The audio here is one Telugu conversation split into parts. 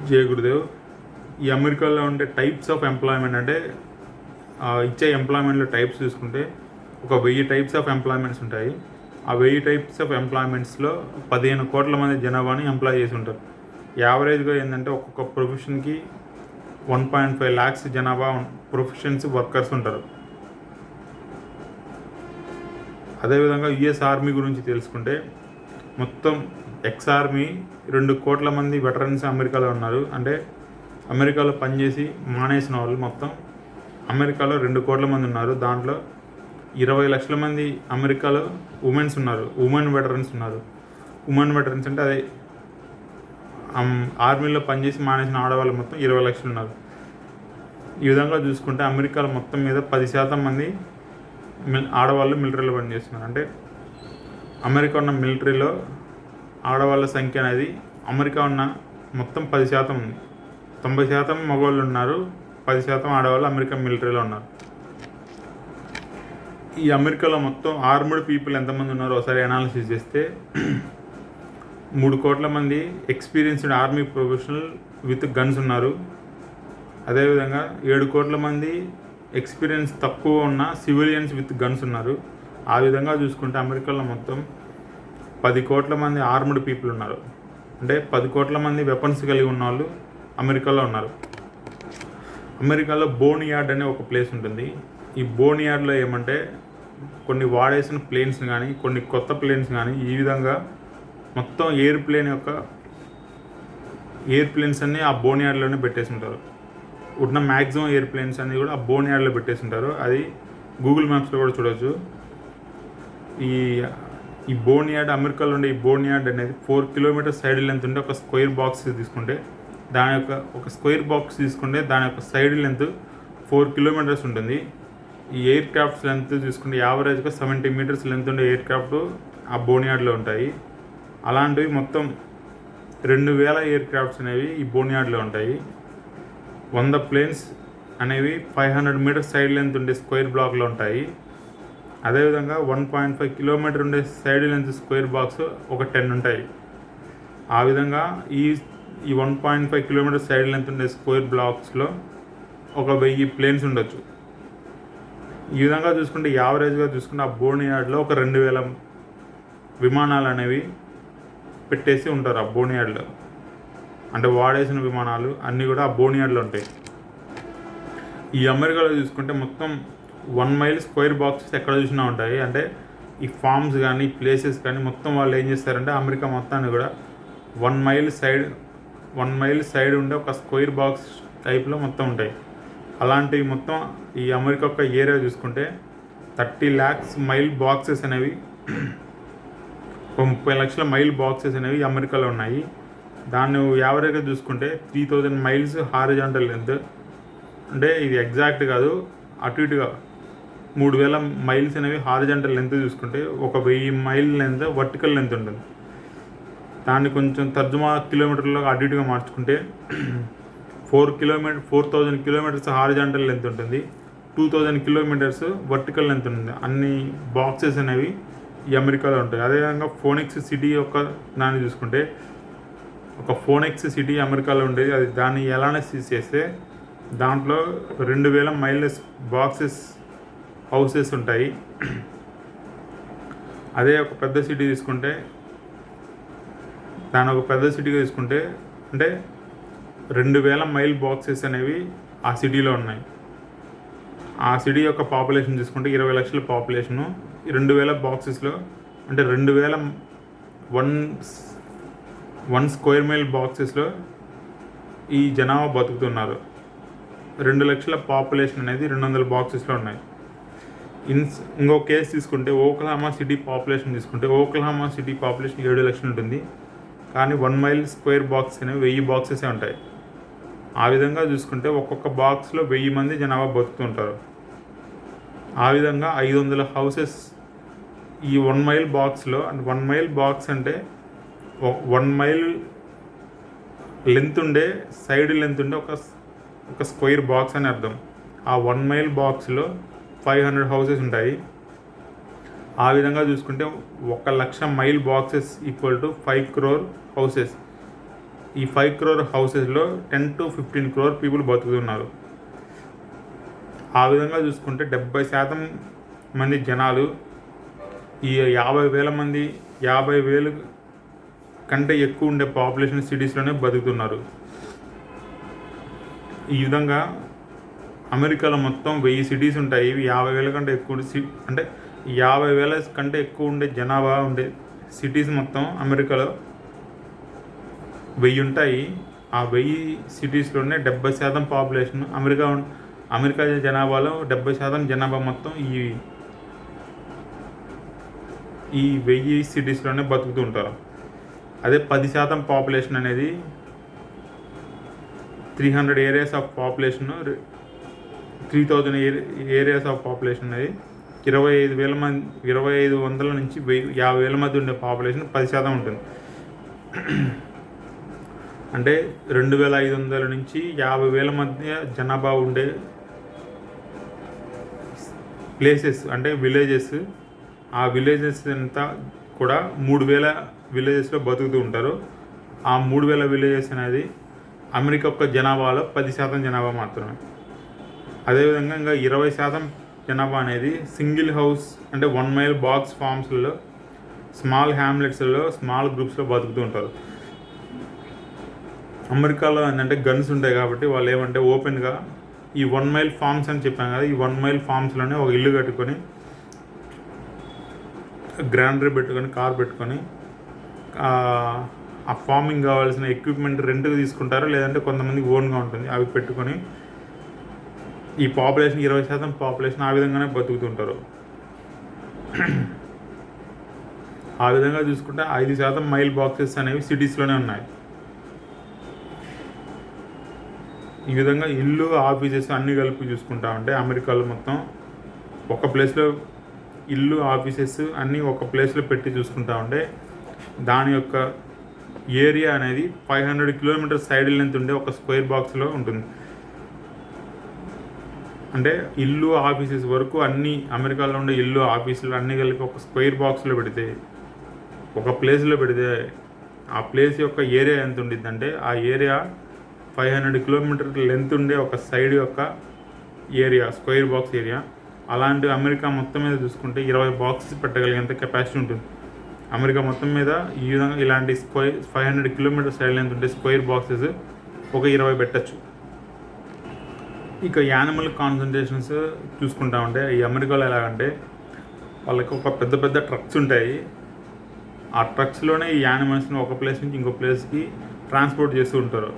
జయ గురుదేవ్. ఈ అమెరికాలో ఉండే టైప్స్ ఆఫ్ ఎంప్లాయ్మెంట్ అంటే ఇచ్చే ఎంప్లాయ్మెంట్లో టైప్స్ చూసుకుంటే ఒక 1000 టైప్స్ ఆఫ్ ఎంప్లాయ్మెంట్స్ ఉంటాయి. ఆ 1000 టైప్స్ ఆఫ్ ఎంప్లాయ్మెంట్స్లో 15 కోట్ల మంది జనాభాని ఎంప్లాయ్ చేసి ఉంటారు. యావరేజ్గా ఏంటంటే ఒక్కొక్క ప్రొఫెషన్కి 1.5 lakhs జనాభా ప్రొఫెషన్స్ వర్కర్స్ ఉంటారు. అదేవిధంగా యుఎస్ ఆర్మీ గురించి తెలుసుకుంటే మొత్తం ఎక్స్ ఆర్మీ 2 కోట్ల మంది వెటరన్స్ అమెరికాలో ఉన్నారు. అంటే అమెరికాలో పనిచేసి మానేసిన వాళ్ళు మొత్తం అమెరికాలో 2 కోట్ల మంది ఉన్నారు. దాంట్లో 20 లక్షల మంది అమెరికాలో ఉమెన్స్ ఉన్నారు, ఉమెన్ వెటరన్స్ ఉన్నారు. ఉమెన్ వెటరన్స్ అంటే అదే ఆర్మీలో పనిచేసి మానేసిన ఆడవాళ్ళు మొత్తం 20 లక్షలు ఉన్నారు. ఈ విధంగా చూసుకుంటే అమెరికాలో మొత్తం మీద 10% మంది ఆడవాళ్ళు మిలిటరీలో పనిచేస్తున్నారు. అంటే అమెరికా ఉన్న మిలిటరీలో ఆడవాళ్ళ సంఖ్య అనేది అమెరికా ఉన్న మొత్తం 10% ఉంది. 90% మగవాళ్ళు ఉన్నారు, 10% ఆడవాళ్ళు అమెరికా మిలిటరీలో ఉన్నారు. ఈ అమెరికాలో మొత్తం ఆర్మ్డ్ పీపుల్ ఎంతమంది ఉన్నారో ఒకసారి అనాలిసిస్ చేస్తే 3 కోట్ల మంది experienced army professional with guns ఉన్నారు. అదేవిధంగా 7 కోట్ల మంది ఎక్స్పీరియన్స్ తక్కువ ఉన్న సివిలియన్స్ విత్ గన్స్ ఉన్నారు. ఆ విధంగా చూసుకుంటే అమెరికాలో మొత్తం 10 కోట్ల మంది ఆర్మ్డ్ పీపుల్ ఉన్నారు. అంటే 10 కోట్ల మంది వెపన్స్ కలిగి ఉన్న వాళ్ళు అమెరికాలో ఉన్నారు. అమెరికాలో బోన్ యార్డ్ అనే ఒక ప్లేస్ ఉంటుంది. ఈ బోన్ యార్డ్లో ఏమంటే కొన్ని వాడేసిన ప్లేన్స్ కానీ కొన్ని కొత్త ప్లేన్స్ కానీ ఈ విధంగా మొత్తం ఎయిర్ ప్లేన్స్ అన్నీ ఆ బోన్ యార్డ్లోనే పెట్టేసి ఉంటారు. ఉన్న మ్యాక్సిమం ఎయిర్ ప్లేన్స్ అన్నీ కూడా ఆ బోన్ యార్డ్లో పెట్టేసి ఉంటారు. అది గూగుల్ మ్యాప్స్లో కూడా చూడవచ్చు. ఈ బోన్ యార్డ్ అమెరికాలో ఉండే ఈ బోన్ యార్డ్ అనేది 4 kilometers సైడ్ లెంత్ ఉంటే ఒక స్క్వేర్ బాక్స్ తీసుకుంటే దాని యొక్క సైడ్ లెంత్ 4 kilometers ఉంటుంది. ఈ ఎయిర్ క్రాఫ్ట్స్ లెంత్ చూసుకుంటే యావరేజ్గా 70 meters లెంత్ ఉండే ఎయిర్ క్రాఫ్ట్ ఆ బోన్ యార్డ్లో ఉంటాయి. అలాంటివి మొత్తం 2000 ఎయిర్ క్రాఫ్ట్స్ అనేవి ఈ బోన్ యార్డ్లో ఉంటాయి. 100 planes అనేవి 500 meters సైడ్ లెంత్ ఉండే స్క్వేర్ బ్లాక్లో ఉంటాయి. అదేవిధంగా 1.5 kilometers ఉండే సైడ్ లెంత్ స్క్వేర్ బాక్స్ ఒక 10 ఉంటాయి. ఆ విధంగా ఈ 1.5 kilometers సైడ్ లెంత్ ఉండే స్క్వేర్ బ్లాక్స్లో ఒక 1000 planes ఉండొచ్చు. ఈ విధంగా చూసుకుంటే యావరేజ్గా చూసుకుంటే ఆ బోన్ యార్డ్లో ఒక 2000 విమానాలు అనేవి పెట్టేసి ఉంటారు. ఆ బోన్ యార్డ్లో అంటే వాడేసిన విమానాలు అన్నీ కూడా ఆ బోన్ యార్డ్లో ఉంటాయి. ఈ అమెరికాలో చూసుకుంటే మొత్తం 1 mile స్క్వేర్ బాక్సెస్ ఎక్కడ చూసినా ఉంటాయి. అంటే ఈ ఫార్మ్స్ కానీ ప్లేసెస్ కానీ మొత్తం వాళ్ళు ఏం చేస్తారంటే అమెరికా మొత్తాన్ని కూడా 1 mile సైడ్ ఉండే ఒక స్క్వేర్ బాక్స్ టైప్లో మొత్తం ఉంటాయి. అలాంటివి మొత్తం ఈ అమెరికా యొక్క ఏరియా చూసుకుంటే 30 lakhs మైల్ బాక్సెస్ అనేవి 30 లక్షల మైల్ బాక్సెస్ అనేవి అమెరికాలో ఉన్నాయి. దాన్ని యావరేజ్గా చూసుకుంటే 3000 miles హారిజాంటల్ లెంత్, అంటే ఇది ఎగ్జాక్ట్ కాదు, అటు ఇటుగా 3000 miles అనేవి హారిజాంటల్ లెంత్ చూసుకుంటే ఒక 1000 mile లెంత్ వర్టికల్ లెంత్ ఉంటుంది. దాన్ని కొంచెం తర్జుమా కిలోమీటర్లో అటు ఇటుగా మార్చుకుంటే 4000 kilometers హారిజాంటల్ లెంత్ ఉంటుంది, 2000 kilometers వర్టికల్ లెంత్ ఉంటుంది. అన్ని బాక్సెస్ అనేవి ఈ అమెరికాలో ఉంటాయి. అదేవిధంగా ఫోనిక్స్ సిటీ యొక్క దాన్ని చూసుకుంటే ఒక ఫోనిక్స్ సిటీ అమెరికాలో ఉండేది. అది దాన్ని ఎలా అనాలిసిస్ చేస్తే దాంట్లో 2000 miles హౌసెస్ ఉంటాయి. అదే ఒక పెద్ద సిటీ తీసుకుంటే అంటే 2000 mile బాక్సెస్ అనేవి ఆ సిటీలో ఉన్నాయి. ఆ సిటీ యొక్క పాపులేషన్ చూసుకుంటే 20 లక్షల పాపులేషను. 2000 బాక్సెస్లో అంటే 1 square mile బాక్సెస్లో ఈ జనాభా బతుకుతున్నారు. 2 లక్షల పాపులేషన్ అనేది 200 బాక్సెస్లో ఉన్నాయి. ఇంకో కేసు తీసుకుంటే ఓక్లహామా సిటీ పాపులేషన్ తీసుకుంటే ఓక్లహామా సిటీ పాపులేషన్ 7 లక్షలు ఉంటుంది. కానీ 1 mile స్క్వేర్ బాక్స్ అనేవి 1000 బాక్సెసే ఉంటాయి. ఆ విధంగా చూసుకుంటే ఒక్కొక్క బాక్స్లో 1000 మంది జనాభా బతుకుతుంటారు. ఆ విధంగా 500 హౌసెస్ ఈ 1 mile బాక్స్లో. 1 mile బాక్స్ అంటే 1 mile లెంత్ ఉండే సైడ్ లెంత్ ఉండే ఒక స్క్వేర్ బాక్స్ అని అర్థం. ఆ 1 mile బాక్స్లో 500 హౌసెస్ ఉంటాయి. ఆ విధంగా చూసుకుంటే 1 lakh mail boxes equal to 5 crore houses. ఈ 5 crore హౌసెస్లో 10 to 15 crore పీపుల్ బతుకుతున్నారు. ఆ విధంగా చూసుకుంటే 70% మంది జనాలు ఈ 50,000 కంటే ఎక్కువ ఉండే పాపులేషన్ సిటీస్లోనే బతుకుతున్నారు. ఈ విధంగా అమెరికాలో మొత్తం 1000 సిటీస్ ఉంటాయి. ఇవి 50,000 కంటే ఎక్కువ అంటే 50,000 కంటే ఎక్కువ ఉండే జనాభా ఉండే సిటీస్ మొత్తం అమెరికాలో 1000 ఉంటాయి. ఆ 1000 సిటీస్లోనే 70% పాపులేషన్ అమెరికా జనాభాలో 70% జనాభా మొత్తం ఈ 1000 సిటీస్లోనే బతుకుతూ ఉంటారు. అదే 10% పాపులేషన్ అనేది 300 areas of population 3000 areas of population అనేది 25,000 నుంచి 50,000 మధ్య ఉండే పాపులేషన్ 10% ఉంటుంది. అంటే 2,500 నుంచి 50,000 మధ్య జనాభా ఉండే ప్లేసెస్ అంటే విలేజెస్. ఆ విలేజెస్ అంతా కూడా 3,000 విలేజెస్లో బతుకుతూ ఉంటారు. ఆ 3,000 విలేజెస్ అనేది అమెరికా యొక్క జనాభాలో 10% జనాభా మాత్రమే. అదేవిధంగా ఇంకా 20% జనాభా అనేది సింగిల్ హౌస్ అంటే 1 mile బాక్స్ ఫామ్స్లలో, స్మాల్ హ్యామ్లెట్స్లో, స్మాల్ గ్రూప్స్లో బతుకుతూ ఉంటారు. అమెరికాలో ఏంటంటే గన్స్ ఉంటాయి కాబట్టి వాళ్ళు ఏమంటే ఓపెన్గా ఈ 1 mile ఫార్మ్స్ అని చెప్పాను కదా, ఈ 1 mile ఫార్మ్స్లోనే ఒక ఇల్లు కట్టుకొని, గ్రైండర్ పెట్టుకొని, కార్ పెట్టుకొని ఆ ఫార్మింగ్ కావాల్సిన ఎక్విప్మెంట్ రెంట్కి తీసుకుంటారు. లేదంటే కొంతమంది ఓన్గా ఉంటుంది, అవి పెట్టుకొని ఈ పాపులేషన్ 20% పాపులేషన్ ఆ విధంగానే బతుకుతుంటారు. ఆ విధంగా చూసుకుంటే 5% మైల్ బాక్సెస్ అనేవి సిటీస్లోనే ఉన్నాయి. ఈ విధంగా ఇల్లు, ఆఫీసెస్ అన్నీ కలిపి చూసుకుంటా ఉంటే అమెరికాలో మొత్తం ఒక ప్లేస్లో ఇల్లు, ఆఫీసెస్ అన్నీ ఒక ప్లేస్లో పెట్టి చూసుకుంటా ఉంటే దాని యొక్క ఏరియా అనేది 500 kilometers సైడ్ లెంత్ ఉండే ఒక స్క్వేర్ బాక్స్లో ఉంటుంది. అంటే ఇల్లు, ఆఫీసెస్ వరకు అన్నీ అమెరికాలో ఉండే ఇల్లు, ఆఫీసులు అన్నీ కలిపి ఒక స్క్వేర్ బాక్స్లో పెడితే, ఒక ప్లేస్లో పెడితే ఆ ప్లేస్ యొక్క ఏరియా ఎంత ఉండిద్ది అంటే ఆ ఏరియా 500 kilometers లెంత్ ఉండే ఒక సైడ్ యొక్క ఏరియా, స్క్వేర్ బాక్స్ ఏరియా. అలాంటి అమెరికా మొత్తం మీద చూసుకుంటే 20 బాక్సెస్ పెట్టగలిగేంత కెపాసిటీ ఉంటుంది. అమెరికా మొత్తం మీద ఈ విధంగా ఇలాంటి 500 kilometers సైడ్ లెంత్ ఉండే స్క్వేర్ బాక్సెస్ ఒక 20 పెట్టచ్చు. ఇక యానిమల్ కాన్సన్ట్రేషన్స్ చూసుకుంటా ఉంటే ఈ అమెరికాలో ఎలాగంటే వాళ్ళకి ఒక పెద్ద పెద్ద ట్రక్స్ ఉంటాయి. ఆ ట్రక్స్లోనే ఈ యానిమల్స్ని ఒక ప్లేస్ నుంచి ఇంకో ప్లేస్కి ట్రాన్స్పోర్ట్ చేస్తూ ఉంటారు.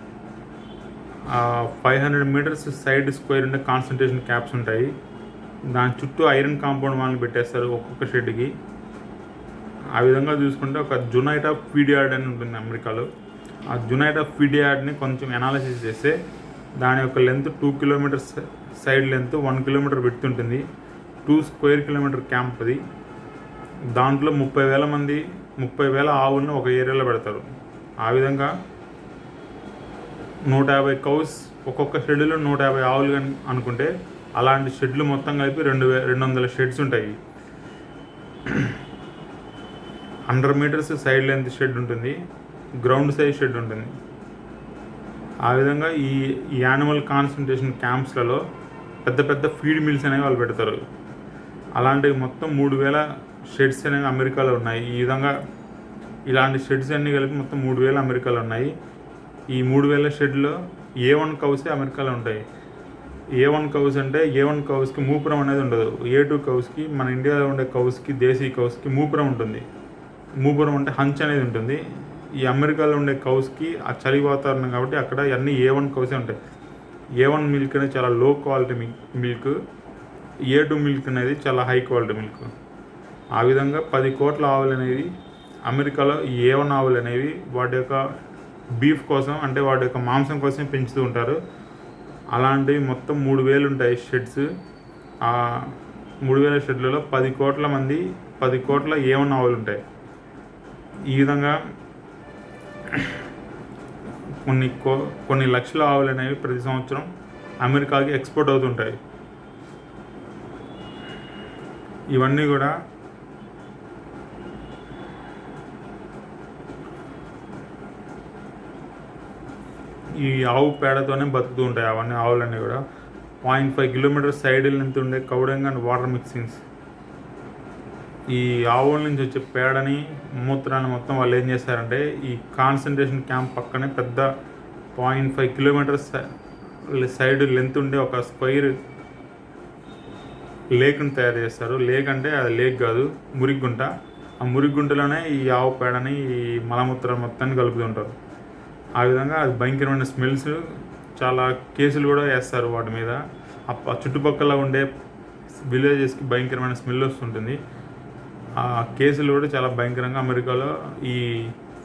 500 meters సైడ్ స్క్వేర్ ఉండే కాన్సన్ట్రేషన్ క్యాప్స్ ఉంటాయి. దాని చుట్టూ ఐరన్ కాంపౌండ్ వాళ్ళని పెట్టేస్తారు ఒక్కొక్క షెడ్కి. ఆ విధంగా చూసుకుంటే ఒక జునైటా ఫీడ్ యార్డ్ అని ఉంటుంది అమెరికాలో. ఆ జునైటా ఫీడ్ యార్డ్ని కొంచెం అనాలిసిస్ చేస్తే దాని యొక్క length 2 kilometers side length 1 kilometer width ఉంటుంది. 2 square kilometer క్యాంప్ అది. దాంట్లో 30,000 ఆవులను ఒక ఏరియాలో పెడతారు. ఆ విధంగా 150 cows, ఒక్కొక్క షెడ్లో 150 ఆవులు అనుకుంటే అలాంటి షెడ్లు మొత్తం కలిపి 200 షెడ్స్ ఉంటాయి. 100 meters సైడ్ లెంత్ షెడ్ ఉంటుంది, గ్రౌండ్ సైజ్ షెడ్ ఉంటుంది. ఆ విధంగా ఈ యానిమల్ కాన్సన్ట్రేషన్ క్యాంప్స్లలో పెద్ద పెద్ద ఫీడ్ మిల్స్ అనేవి వాళ్ళు పెడతారు. అలాంటివి మొత్తం 3,000 షెడ్స్ అనేవి అమెరికాలో ఉన్నాయి. ఈ విధంగా ఇలాంటి షెడ్స్ అన్నీ కలిపి మొత్తం 3,000 అమెరికాలో ఉన్నాయి. ఈ 3,000 షెడ్లో A1 కౌసే అమెరికాలో ఉంటాయి. A1 కౌస్ అంటే A1 కౌస్కి మూపురం అనేది ఉండదు. A2 కౌస్కి, మన ఇండియాలో ఉండే కౌస్కి, దేశీ కౌస్కి మూపురం ఉంటుంది. మూపురం అంటే హంచ్ అనేది ఉంటుంది. ఈ అమెరికాలో ఉండే కౌస్కి ఆ చలి వాతావరణం కాబట్టి అక్కడ అన్నీ A1 కౌసే ఉంటాయి. A1 మిల్క్ అనేది చాలా లో క్వాలిటీ మిల్క్, A2 మిల్క్ అనేది చాలా హై క్వాలిటీ మిల్క్. ఆ విధంగా 10 కోట్ల ఆవులు అనేవి అమెరికాలో ఈ A1 ఆవులు అనేవి వాటి యొక్క బీఫ్ కోసం అంటే వాటి యొక్క మాంసం కోసం పెంచుతూ ఉంటారు. అలాంటివి మొత్తం 3,000 ఉంటాయి షెడ్స్. ఆ 3,000 షెడ్లలో 10 కోట్ల A1 ఆవులు ఉంటాయి. ఈ విధంగా కొన్ని లక్షల ఆవులు అనేవి ప్రతి సంవత్సరం అమెరికాకి ఎక్స్పోర్ట్ అవుతుంటాయి. ఇవన్నీ కూడా ఈ ఆవు పేడతోనే బతుకుతూ ఉంటాయి అవన్నీ ఆవులన్నీ కూడా. 0.5 కిలోమీటర్స్ సైడ్ లెంత్ ఉండే కౌడింగ్ అండ్ వాటర్ మిక్సింగ్స్. ఈ ఆవుల నుంచి వచ్చే పేడని మూత్రాన్ని మొత్తం వాళ్ళు ఏం చేస్తారంటే ఈ కాన్సన్ట్రేషన్ క్యాంప్ పక్కనే పెద్ద 0.5 కిలోమీటర్స్ సైడ్ లెంత్ ఉండే ఒక స్క్వైర్ లేక్ని తయారు చేస్తారు. లేక్ అంటే అది లేక్ కాదు, మురిగుంట. ఆ మురిగుంటలోనే ఈ ఆవు పేడని ఈ మలమూత్రం మొత్తాన్ని కలుపుతుంటారు. ఆ విధంగా అది భయంకరమైన స్మెల్స్, చాలా కేసులు కూడా వేస్తారు వాటి మీద. ఆ చుట్టుపక్కల ఉండే విలేజెస్కి భయంకరమైన స్మెల్ వస్తుంటుంది. ఆ కేసులు కూడా చాలా భయంకరంగా అమెరికాలో ఈ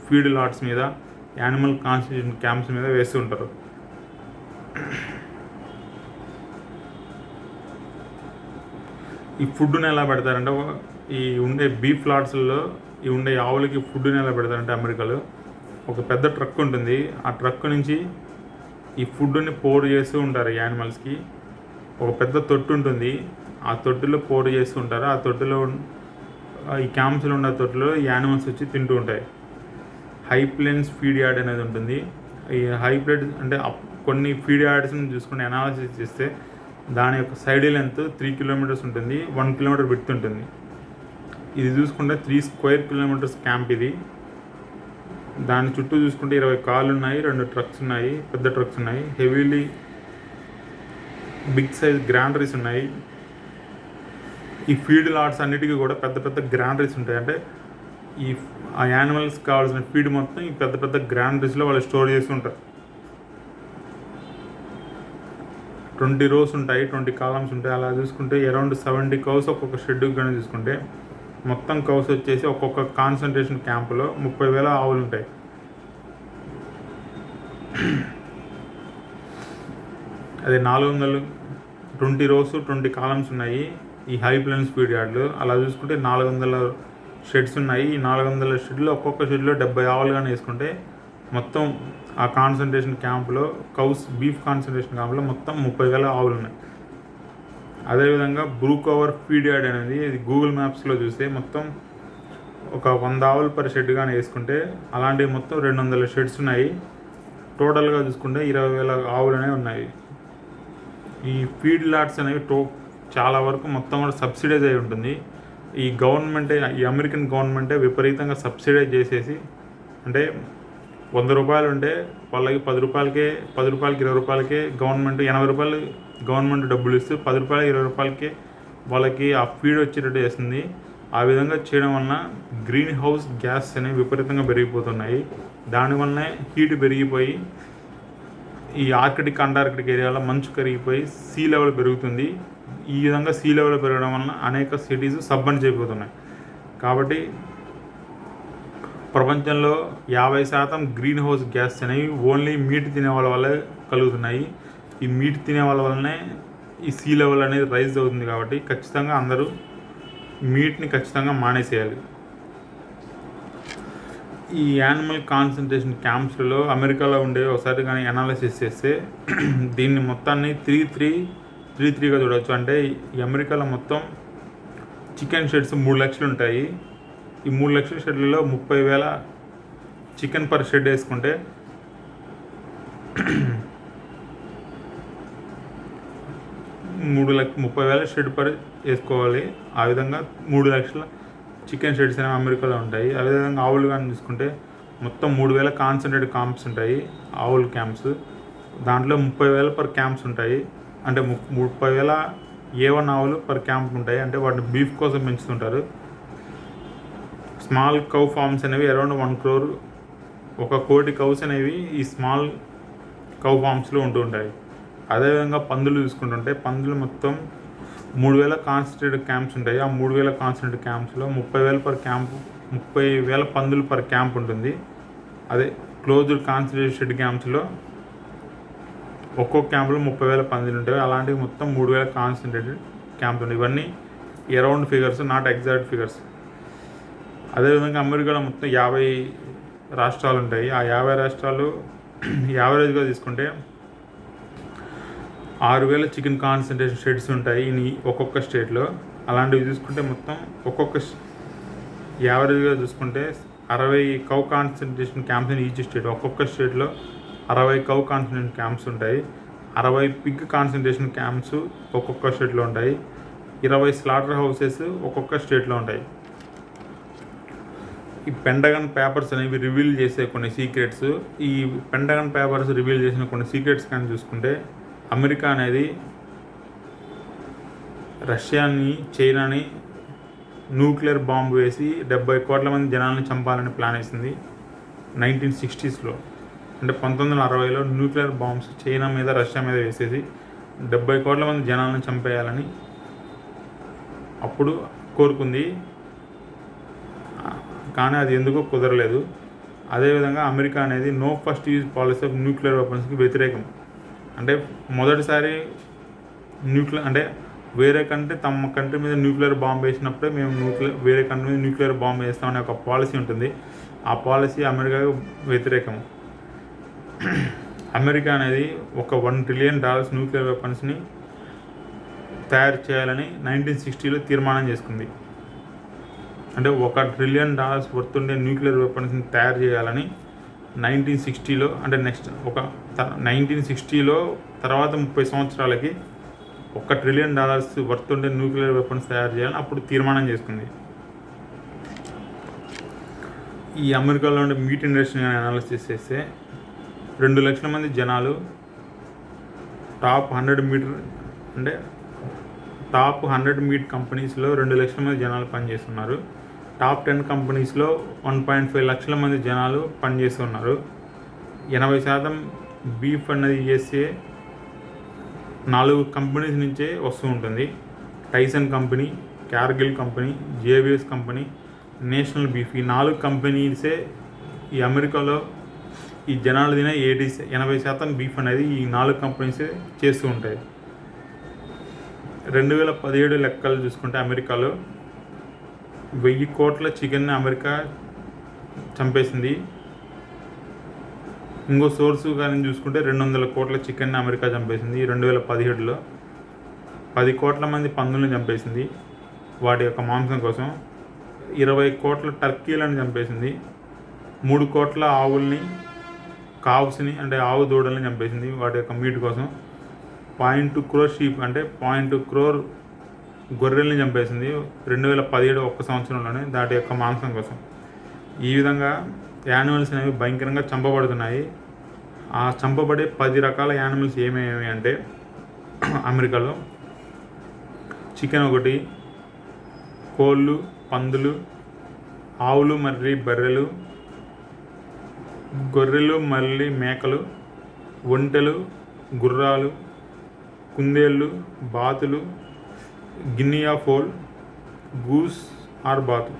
ఫీడ్ లాట్స్ మీద, యానిమల్ కాన్సన్ట్రేషన్ క్యాంప్స్ మీద వేస్తూ ఉంటారు. ఈ ఫుడ్ని ఎలా పెడతారంటే ఈ ఉండే బీఫ్ లాట్స్లో ఈ ఉండే ఆవులకి ఫుడ్ని ఎలా పెడతారంటే అమెరికాలో ఒక పెద్ద ట్రక్ ఉంటుంది. ఆ ట్రక్ నుంచి ఈ ఫుడ్ని పోర్ చేస్తూ ఉంటారు. యానిమల్స్కి ఒక పెద్ద తొట్టు ఉంటుంది. ఆ తొట్టులో పోర్ చేస్తూ ఉంటారు. ఆ తొట్టులో ఈ క్యాంప్స్లో ఉన్న తొట్టులో ఈ యానిమల్స్ వచ్చి తింటూ ఉంటాయి. హై ప్లేన్స్ ఫీడ్ యార్డ్ అనేది ఉంటుంది. ఈ హై ప్లేట్ అంటే కొన్ని ఫీడ్ యార్డ్స్ని చూసుకుని అనాలిసిస్ చేస్తే దాని యొక్క సైడ్ లెంత్ 3 కిలోమీటర్స్ ఉంటుంది, 1 కిలోమీటర్ విడ్త్ ఉంటుంది. ఇది చూసుకుంటే 3 స్క్వేర్ కిలోమీటర్స్ క్యాంప్ ఇది. దాని చుట్టూ చూసుకుంటే 20 కార్లు ఉన్నాయి, 2 ట్రక్స్ ఉన్నాయి, పెద్ద ట్రక్స్ ఉన్నాయి, హెవీలీ బిగ్ సైజ్ గ్రాండరీస్ ఉన్నాయి. ఈ ఫీడ్ లాట్స్ అన్నిటికీ కూడా పెద్ద పెద్ద గ్రాండరీస్ ఉంటాయి. అంటే ఆ యానిమల్స్ కావాల్సిన ఫీడ్ మొత్తం ఈ పెద్ద పెద్ద గ్రాండరీస్లో వాళ్ళు స్టోర్ చేసి ఉంటారు. 20 rows ఉంటాయి, 20 కాలమ్స్ ఉంటాయి. అలా చూసుకుంటే అరౌండ్ 70 కౌస్ ఒక్కొక్క షెడ్యూల్ కానీ చూసుకుంటే మొత్తం కౌస్ వచ్చేసి ఒక్కొక్క కాన్సన్ట్రేషన్ క్యాంపులో 30,000 ఆవులు ఉంటాయి. అదే 420 rows 20 కాలమ్స్ ఉన్నాయి ఈ హై ప్లేన్స్ ఫీడ్ యార్డ్లు. అలా చూసుకుంటే 400 షెడ్స్ ఉన్నాయి. ఈ 400 షెడ్లో ఒక్కొక్క షెడ్లో 70 ఆవులు కానీ వేసుకుంటే మొత్తం ఆ కాన్సన్ట్రేషన్ క్యాంప్లో బీఫ్ కాన్సన్ట్రేషన్ క్యాంప్లో మొత్తం 30,000 ఆవులు ఉన్నాయి. అదేవిధంగా బ్రూ కవర్ ఫీడ్ యార్డ్ అనేది ఇది గూగుల్ మ్యాప్స్లో చూస్తే మొత్తం ఒక 100 ఆవులు పర్ షెడ్ కానీ వేసుకుంటే అలాంటివి మొత్తం 200 షెడ్స్ ఉన్నాయి. టోటల్గా చూసుకుంటే 20,000 ఆవులు అనేవి ఉన్నాయి. ఈ ఫీడ్ లాట్స్ అనేవి చాలా వరకు మొత్తం కూడా సబ్సిడైజ్ అయి ఉంటుంది. ఈ అమెరికన్ గవర్నమెంటే విపరీతంగా సబ్సిడైజ్ చేసేసి, అంటే 100 రూపాయలు ఉంటే వాళ్ళకి 10 రూపాయలకి 20 రూపాయలకే గవర్నమెంట్ 80 రూపాయలు గవర్నమెంట్ డబ్బులు ఇస్తూ 10 రూపాయలు 20 రూపాయలకి వాళ్ళకి ఆ ఫీడ్ వచ్చేటట్టు చేస్తుంది. ఆ విధంగా చేయడం వలన గ్రీన్ హౌస్ గ్యాస్ అనేవి విపరీతంగా పెరిగిపోతున్నాయి. దానివల్లనే హీట్ పెరిగిపోయి ఈ ఆర్కిటిక్ అంటార్కిటిక్ ఏరియాలో మంచు కరిగిపోయి సీ లెవెల్ పెరుగుతుంది. ఈ విధంగా సీ లెవెల్ పెరగడం వలన అనేక సిటీస్ సబ్మర్జ్ అయిపోతున్నాయి. కాబట్టి ప్రపంచంలో 50% గ్రీన్ హౌస్ గ్యాస్ అనేవి ఓన్లీ మీట్ తినే వాళ్ళ వల్లే కలుగుతున్నాయి. ఈ మీట్ తినే వాళ్ళ వల్లనే ఈ సీ లెవెల్ అనేది రైజ్ అవుతుంది. కాబట్టి ఖచ్చితంగా అందరూ మీట్ని ఖచ్చితంగా మానేసేయాలి. ఈ యానిమల్ కాన్సన్ట్రేషన్ క్యాంప్స్లో అమెరికాలో ఉండే ఒకసారి కానీ అనాలిసిస్ చేస్తే దీన్ని మొత్తాన్ని 3-3-3-3గా చూడవచ్చు. అంటే ఈ అమెరికాలో మొత్తం చికెన్ షెడ్స్ 3 లక్షలు ఉంటాయి. ఈ 3 లక్షల షెడ్లలో 30,000 చికెన్ పర్ షెడ్ వేసుకుంటే 30,000 షెడ్ పర్ వేసుకోవాలి. ఆ విధంగా 3 లక్షల చికెన్ షెడ్స్ అనేవి అమెరికాలో ఉంటాయి. అదేవిధంగా ఆవులు కానీ చూసుకుంటే మొత్తం 3,000 కాన్సన్ట్రేట్ క్యాంప్స్ ఉంటాయి ఆవుల క్యాంప్స్. దాంట్లో 30,000 పర్ క్యాంప్స్ ఉంటాయి. అంటే 30,000 A1 ఆవులు పర్ క్యాంప్ ఉంటాయి. అంటే వాటిని బీఫ్ కోసం పెంచుతుంటారు. స్మాల్ కౌ ఫార్మ్స్ అనేవి అరౌండ్ 1 crore 1 కోటి కౌస్ అనేవి ఈ స్మాల్ కౌ ఫార్మ్స్లో ఉంటూ ఉంటాయి. అదేవిధంగా పందులు చూసుకుంటుంటే పందులు మొత్తం 3,000 కాన్సన్ట్రేటెడ్ క్యాంప్స్ ఉంటాయి. ఆ 3,000 కాన్సన్ట్రేటెడ్ క్యాంప్స్లో 30,000 పర్ క్యాంప్ 30,000 పందులు పర్ క్యాంప్ ఉంటుంది. అదే క్లోజ్డ్ కాన్సన్ట్రేటెడ్ షెడ్ క్యాంప్స్లో ఒక్కొక్క క్యాంప్లో 30,000 పందులు ఉంటాయి. అలాంటివి మొత్తం 3,000 కాన్సన్ట్రేటెడ్ క్యాంప్స్ ఉంటాయి. ఇవన్నీ around figures, not exact figures. అదేవిధంగా అమెరికాలో మొత్తం 50 రాష్ట్రాలు ఉంటాయి. ఆ 50 రాష్ట్రాలు యావరేజ్గా తీసుకుంటే 6,000 చికెన్ కాన్సన్ట్రేషన్ షెడ్స్ ఉంటాయి ఒక్కొక్క స్టేట్లో. అలాంటివి చూసుకుంటే మొత్తం ఒక్కొక్క యావరేజ్గా చూసుకుంటే 60 cow concentration camps in each state. ఒక్కొక్క స్టేట్లో 60 కౌ కాన్సన్ట్రేషన్ క్యాంప్స్ ఉంటాయి, 60 పిగ్ కాన్సన్ట్రేషన్ క్యాంప్స్ ఒక్కొక్క స్టేట్లో ఉంటాయి, 20 స్లాటర్ హౌసెస్ ఒక్కొక్క స్టేట్లో ఉంటాయి. ఈ పెంటగన్ పేపర్స్ అనేవి రివీల్ చేసే కొన్ని సీక్రెట్స్. ఈ పెంటగన్ పేపర్స్ రివీల్ చేసిన కొన్ని సీక్రెట్స్ కానీ చూసుకుంటే, అమెరికా అనేది రష్యాని, చైనాని న్యూక్లియర్ బాంబు వేసి 70 కోట్ల మంది జనాలను చంపాలని ప్లాన్ వేసింది 1960s. అంటే 1960లో న్యూక్లియర్ బాంబ్స్ చైనా మీద, రష్యా మీద వేసేసి 70 కోట్ల మంది జనాలను చంపేయాలని అప్పుడు కోరుకుంది. కానీ అది ఎందుకో కుదరలేదు. అదేవిధంగా అమెరికా అనేది no first use policy of nuclear వెపన్స్కి వ్యతిరేకం. అంటే మొదటిసారి అంటే వేరే కంట్రీ తమ కంట్రీ మీద న్యూక్లియర్ బాంబు వేసినప్పుడే మేము వేరే కంట్రీ మీద న్యూక్లియర్ బాంబు వేస్తామనే ఒక పాలసీ ఉంటుంది. ఆ పాలసీ అమెరికాకు వ్యతిరేకం. అమెరికా అనేది ఒక $1 ట్రిలియన్ న్యూక్లియర్ వెపన్స్ని తయారు చేయాలని 1960లో తీర్మానం చేసుకుంది. అంటే $1 ట్రిలియన్ వర్త్ ఉండే న్యూక్లియర్ వెపన్స్ని తయారు చేయాలని 1960లో, అంటే నెక్స్ట్ 1960లో తర్వాత 30 సంవత్సరాలకి $1 ట్రిలియన్ వర్త్ ఉండే న్యూక్లియర్ వెపన్స్ తయారు చేయాలని అప్పుడు తీర్మానం చేసుకుంది. ఈ అమెరికాలో ఉండే మీట్ ఇండస్ట్రీని అనాలిసిస్ చేస్తే 2 లక్షల మంది జనాలు టాప్ 100 మీట్ కంపెనీస్లో 2 లక్షల మంది జనాలు పనిచేస్తున్నారు. టాప్ 10 కంపెనీస్లో 1.5 లక్షల మంది జనాలు పనిచేస్తున్నారు. 80% బీఫ్ అన్నది USA 4 కంపెనీస్ నుంచే వస్తూ ఉంటుంది. Tyson company, Kargil company, JBS company, national beef. ఈ 4 కంపెనీసే ఈ అమెరికాలో ఈ జనాలు తినే 80% బీఫ్ అనేది ఈ 4 కంపెనీసే చేస్తూ ఉంటాయి. 2017 లెక్కలు చూసుకుంటే అమెరికాలో 1000 కోట్ల చికెన్ని అమెరికా చంపేసింది. ఇంకో సోర్సు కానీ చూసుకుంటే 200 కోట్ల చికెన్ని అమెరికా చంపేసింది 2017లో. 10 కోట్ల మంది పందులను చంపేసింది వాటి యొక్క మాంసం కోసం. 20 కోట్ల టర్కీలను చంపేసింది. 3 కోట్ల ఆవుల్ని, కావ్స్ని అంటే ఆవు దూడల్ని చంపేసింది వాటి యొక్క మీట్ కోసం. 0.2 crore షీప్ అంటే 0.2 crore గొర్రెల్ని చంపేసింది 2017 ఒక్క సంవత్సరంలోనే దాటి యొక్క మాంసం కోసం. ఈ విధంగా యానిమల్స్ అనేవి భయంకరంగా చంపబడుతున్నాయి. ఆ చంపబడే 10 రకాల యానిమల్స్ ఏమేమి అంటే అమెరికాలో చికెన్ ఒకటి, కోళ్ళు, పందులు, ఆవులు మరియు బర్రెలు, గొర్రెలు మళ్ళీ మేకలు, ఒంటెలు, గుర్రాలు, కుందేళ్ళు, బాతులు, గినియా ఫోల్, గూస్ ఆర్ బాతు.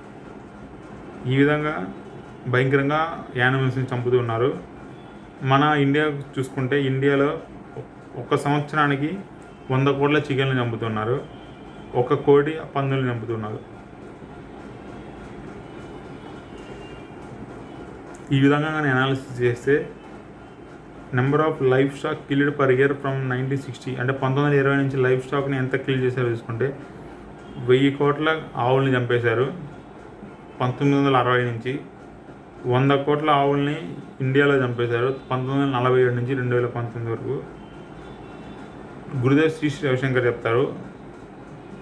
ఈ విధంగా భయంకరంగా యానిమల్స్ని చంపుతున్నారు. మన ఇండియా చూసుకుంటే ఇండియాలో ఒక సంవత్సరానికి 100 కోట్ల చికెన్లు చంపుతున్నారు, 1 కోటి పందులు చంపుతున్నారు. ఈ విధంగా కానీ అనాలిసిస్ చేస్తే number of life stock killed per year from 1960 అంటే 1920 నుంచి లైఫ్ స్టాక్ని ఎంత కిల్ చేశారో చూసుకుంటే 1000 కోట్ల ఆవుల్ని చంపేశారు 1960 నుంచి. 100 కోట్ల ఆవుల్ని ఇండియాలో చంపేశారు 1947 నుంచి 2019 వరకు. గురుదేవ్ శ్రీ రవిశంకర్ చెప్తారు,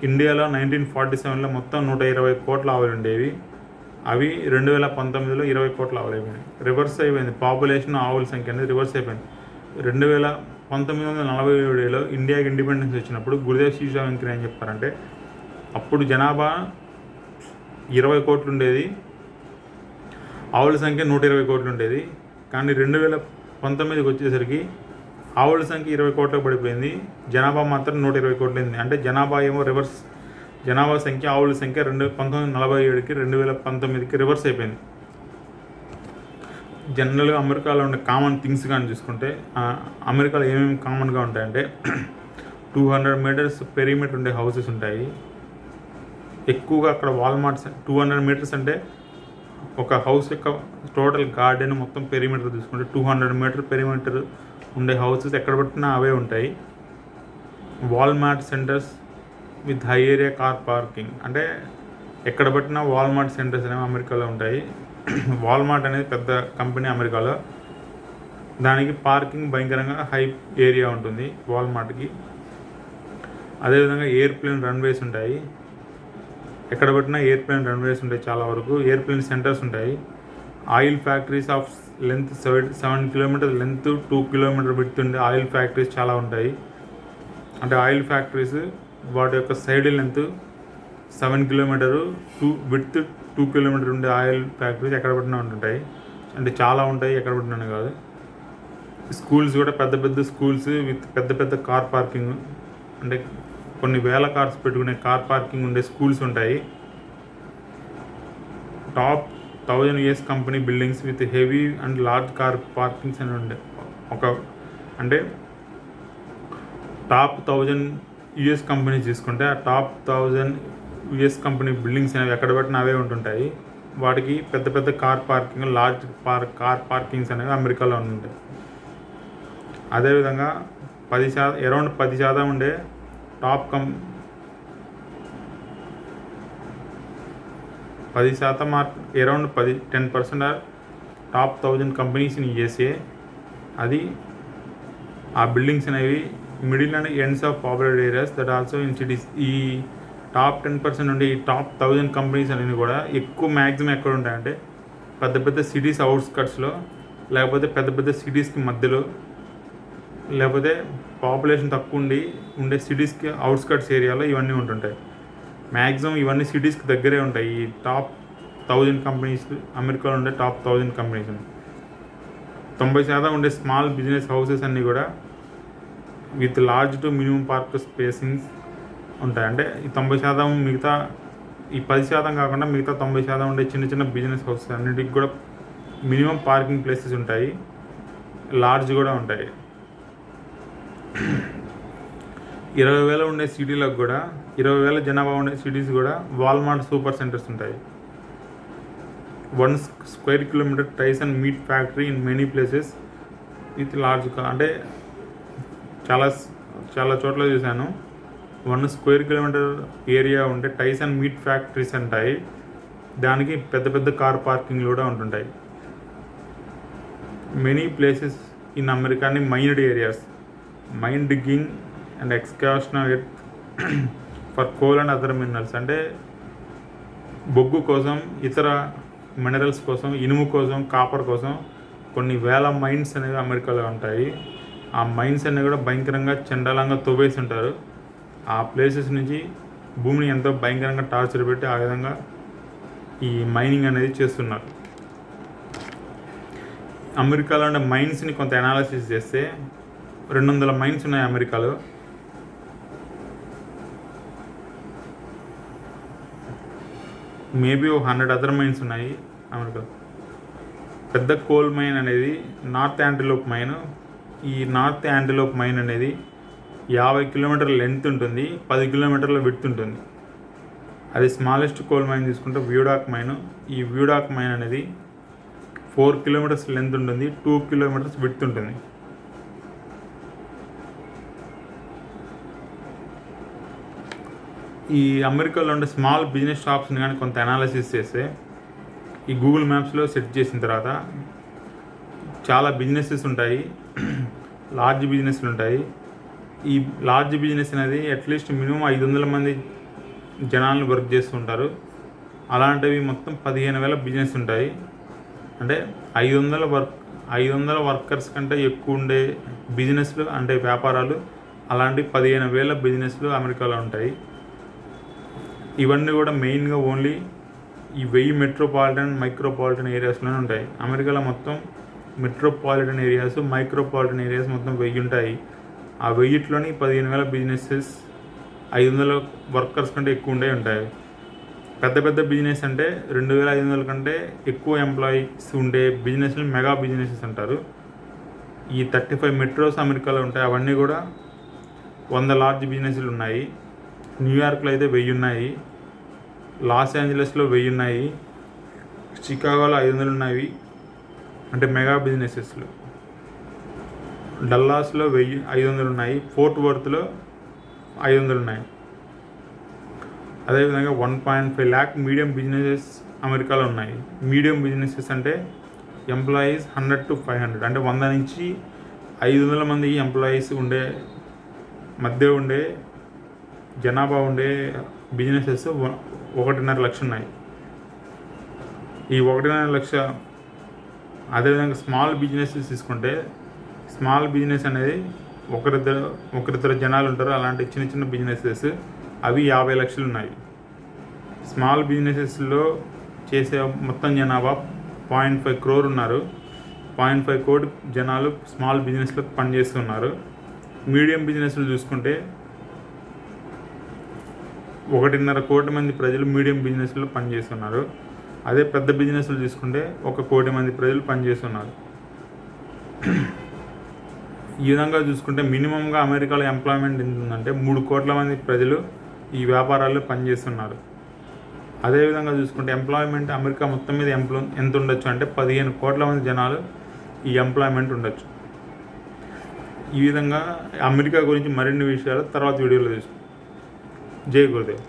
ఇండియాలో 1947లో మొత్తం 120 కోట్ల ఆవులు ఉండేవి, అవి 2019లో 20 కోట్ల ఆవులు అయిపోయినాయి. రివర్స్ అయిపోయింది, పాపులేషన్ ఆవుల సంఖ్య అనేది రివర్స్ అయిపోయింది. 1947లో ఇండియాకి ఇండిపెండెన్స్ వచ్చినప్పుడు గురుదేవ్ శ్రీ రవిశంకర్ ఏం చెప్పారంటే, అప్పుడు జనాభా 20 కోట్లు ఉండేది, ఆవుల సంఖ్య 120 కోట్లు ఉండేది. కానీ 2019కి వచ్చేసరికి ఆవుల సంఖ్య 20 కోట్లకు పడిపోయింది, జనాభా మాత్రం 120 కోట్లు అయింది. అంటే జనాభా ఏమో రివర్స్, జనాభా సంఖ్య ఆవుల సంఖ్య 1947కి 2019కి రివర్స్ అయిపోయింది. జనరల్గా అమెరికాలో ఉండే కామన్ థింగ్స్ కానీ చూసుకుంటే అమెరికాలో ఏమేమి కామన్గా ఉంటాయంటే 200 మీటర్స్ పెరిమీటర్ ఉండే హౌసెస్ ఉంటాయి ఎక్కువగా. అక్కడ వాల్మార్ట్స్ 200 మీటర్స్ అంటే ఒక హౌస్ యొక్క టోటల్ గార్డెన్ మొత్తం పెరిమీటర్ తీసుకుంటే 200 మీటర్ పెరిమీటర్ ఉండే హౌసెస్ ఎక్కడ పట్టినా అవే ఉంటాయి. Walmart centres with high area car parking అంటే ఎక్కడ పట్టినా వాల్మార్ట్ సెంటర్స్ అనేవి అమెరికాలో ఉంటాయి. వాల్మార్ట్ అనేది పెద్ద కంపెనీ అమెరికాలో. దానికి పార్కింగ్ భయంకరంగా హై ఏరియా ఉంటుంది వాల్మార్ట్కి. అదేవిధంగా ఎయిర్ప్లేన్ రన్వేస్ ఉంటాయి, ఎక్కడ పెట్టినా ఎయిర్ప్లేన్ రన్వేస్ ఉంటాయి, చాలా వరకు ఎయిర్ప్లేన్ సెంటర్స్ ఉంటాయి. Oil factories of length 7 kilometer length, 2 kilometer width ఉండే ఆయిల్ ఫ్యాక్టరీస్ చాలా ఉంటాయి. అంటే ఆయిల్ ఫ్యాక్టరీస్ వాటి యొక్క side length 7 kilometer, width 2 kilometer ఉండే ఆయిల్ ఫ్యాక్టరీస్ ఎక్కడ పెట్టినా ఉంటుంటాయి. అంటే చాలా ఉంటాయి, ఎక్కడ పెట్టినా కాదు. స్కూల్స్ కూడా పెద్ద పెద్ద స్కూల్స్ విత్ పెద్ద పెద్ద కార్ పార్కింగ్, అంటే కొన్ని వేల కార్స్ పెట్టుకునే కార్ పార్కింగ్ ఉండే స్కూల్స్ ఉంటాయి. Top 1000 US company buildings with heavy and large car parkings అని ఉండే అంటే టాప్ 1000 US కంపెనీస్ తీసుకుంటే ఆ టాప్ 1000 US కంపెనీ బిల్డింగ్స్ అనేవి ఎక్కడ పెట్టినా అవే ఉంటుంటాయి. వాటికి పెద్ద పెద్ద car parking, large car parkings అనేవి అమెరికాలో ఉంటాయి. అదేవిధంగా 10% అరౌండ్ 10% ఉండే top 10% around 10% are top 1000 companies in USA. అది ఆ బిల్డింగ్స్ అనేవి middle and ends of popular areas that also in cities. ఈ టాప్ 10% నుండి ఈ టాప్ 1000 కంపెనీస్ అనేవి కూడా ఎక్కువ మ్యాక్సిమం ఎక్కడ ఉంటాయంటే పెద్ద పెద్ద సిటీస్ అవుట్స్కట్స్లో, లేకపోతే పెద్ద పెద్ద సిటీస్కి మధ్యలో, లేకపోతే పాపులేషన్ తక్కువ ఉండే సిటీస్కి అవుట్స్కట్స్ ఏరియాలో ఇవన్నీ ఉంటుంటాయి. మ్యాక్సిమం ఇవన్నీ సిటీస్కి దగ్గరే ఉంటాయి. ఈ టాప్ 1000 కంపెనీస్, అమెరికాలో ఉండే టాప్ 1000 కంపెనీస్ 90% ఉండే స్మాల్ బిజినెస్ హౌసెస్ అన్నీ కూడా with large to minimum park spacings ఉంటాయి. అంటే ఈ 90% మిగతా ఈ 10% కాకుండా మిగతా 90% ఉండే చిన్న చిన్న బిజినెస్ హౌసెస్ అన్నింటికి కూడా మినిమం పార్కింగ్ ప్లేసెస్ ఉంటాయి, లార్జ్ కూడా ఉంటాయి. 20,000 ఉండే సిటీలకు కూడా 20,000 జనాభా ఉండే సిటీస్ కూడా వాల్మార్ట్ సూపర్ సెంటర్స్ ఉంటాయి. 1 square kilometer Tyson meat factory in many places with large అంటే చాలా చాలా చోట్ల చూశాను. 1 స్క్వేర్ కిలోమీటర్ ఏరియా ఉంటే టైసన్ మీట్ ఫ్యాక్టరీస్ ఉంటాయి. దానికి పెద్ద పెద్ద కార్ పార్కింగ్లు కూడా ఉంటుంటాయి. మెనీ ప్లేసెస్ ఇన్ అమెరికాని mined areas, mine digging and excavation for coal and other minerals. అంటే బొగ్గు కోసం, ఇతర మినరల్స్ కోసం, ఇనుము కోసం, కాపర్ కోసం కొన్ని వేల మైన్స్ అనేవి అమెరికాలో ఉంటాయి. ఆ మైన్స్ అనేవి కూడా భయంకరంగా చండాలంగా తవ్వేసి ఉంటారు. ఆ ప్లేసెస్ నుంచి భూమిని ఎంతో భయంకరంగా టార్చర్ పెట్టి ఆ విధంగా ఈ మైనింగ్ అనేది చేస్తున్నారు. అమెరికాలో ఉండే మైన్స్ని కొంత అనాలిసిస్ చేస్తే 200 మైన్స్ ఉన్నాయి అమెరికాలో. మేబీ 100 అదర్ మైన్స్ ఉన్నాయి అమెరికాలో. పెద్ద కోల్ మైన్ అనేది నార్త్ యాంటిలోప్ మైన్. ఈ నార్త్ యాంటిలోప్ మైన్ అనేది 50 కిలోమీటర్ల లెంత్ ఉంటుంది, 10 కిలోమీటర్ల విడ్త్ ఉంటుంది. అది స్మాలెస్ట్ కోల్ మైన్ తీసుకుంటే వ్యూడాక్ మైన్. ఈ వ్యూడాక్ మైన్ అనేది 4 కిలోమీటర్స్ లెంత్ ఉంటుంది, 2 కిలోమీటర్స్ విడ్త్ ఉంటుంది. ఈ అమెరికాలో ఉండే స్మాల్ బిజినెస్ షాప్స్ని కానీ కొంత అనాలిసిస్ చేస్తే ఈ గూగుల్ మ్యాప్స్లో సెట్ చేసిన తర్వాత చాలా బిజినెసెస్ ఉంటాయి, లార్జ్ బిజినెస్లు ఉంటాయి. ఈ లార్జ్ బిజినెస్ అనేది అట్లీస్ట్ మినిమం 500 మంది జనాలను వర్క్ చేస్తుంటారు. అలాంటివి మొత్తం 15,000 బిజినెస్ ఉంటాయి. అంటే 500 వర్కర్స్ కంటే ఎక్కువ ఉండే బిజినెస్లు అంటే వ్యాపారాలు, అలాంటి 15,000 బిజినెస్లు అమెరికాలో ఉంటాయి. ఇవన్నీ కూడా మెయిన్గా ఓన్లీ ఈ 1000 మెట్రోపాలిటన్ మైక్రోపాలిటన్ ఏరియాస్లోనే ఉంటాయి. అమెరికాలో మొత్తం మెట్రోపాలిటన్ ఏరియాస్, మైక్రోపాలిటన్ ఏరియాస్ మొత్తం 1000 ఉంటాయి. ఆ 1000లోని 15,000 బిజినెసెస్ 500 వర్కర్స్ కంటే ఎక్కువ ఉంటాయి. పెద్ద పెద్ద బిజినెస్ అంటే 2,500 కంటే ఎక్కువ ఎంప్లాయీస్ ఉండే బిజినెస్లు మెగా బిజినెసెస్ అంటారు. ఈ 35 మెట్రోస్ అమెరికాలో ఉంటాయి. అవన్నీ కూడా 100 లార్జ్ బిజినెస్లు ఉన్నాయి. న్యూయార్క్లో అయితే 1000 ఉన్నాయి, లాస్ ఏంజలస్లో 1000 ఉన్నాయి, చికాగోలో 500 ఉన్నాయి అంటే మెగా బిజినెసెస్లు. డల్లాస్లో 500 ఉన్నాయి, ఫోర్ట్ వర్త్లో 500 ఉన్నాయి. అదేవిధంగా 1.5 lakh మీడియం బిజినెసెస్ అమెరికాలో ఉన్నాయి. మీడియం బిజినెసెస్ అంటే ఎంప్లాయీస్ 100 to 500, అంటే 100 నుంచి 500 మంది ఎంప్లాయీస్ మధ్య ఉండే జనాభా ఉండే బిజినెసెస్ 1.5 లక్షలు ఉన్నాయి. ఈ 1.5 లక్ష. అదేవిధంగా స్మాల్ బిజినెసెస్ తీసుకుంటే, స్మాల్ బిజినెస్ అనేది ఒకరిద్దరు జనాలు ఉంటారు. అలాంటి చిన్న చిన్న బిజినెసెస్ అవి 50 లక్షలు ఉన్నాయి. స్మాల్ బిజినెసెస్లో చేసే మొత్తం జనాభా 0.5 crore ఉన్నారు. 0.5 crore జనాలు స్మాల్ బిజినెస్లో పనిచేస్తున్నారు. మీడియం బిజినెస్లు చూసుకుంటే 1.5 కోటి మంది ప్రజలు మీడియం బిజినెస్లో పనిచేస్తున్నారు. అదే పెద్ద బిజినెస్లు తీసుకుంటే 1 కోటి మంది ప్రజలు పనిచేస్తున్నారు. ఈ విధంగా చూసుకుంటే మినిమంగా అమెరికాలో ఎంప్లాయ్మెంట్ ఎంత ఉందంటే 3 కోట్ల మంది ప్రజలు ఈ వ్యాపారాల్లో పనిచేస్తున్నారు. అదేవిధంగా చూసుకుంటే ఎంప్లాయ్మెంట్ అమెరికా మొత్తం మీద ఎంత ఉండొచ్చు అంటే 15 కోట్ల మంది జనాలు ఈ ఎంప్లాయ్మెంట్ ఉండొచ్చు. ఈ విధంగా అమెరికా గురించి మరిన్ని విషయాలు తర్వాత వీడియోలో తీసుకుంటాం. జై గురుదేవ్.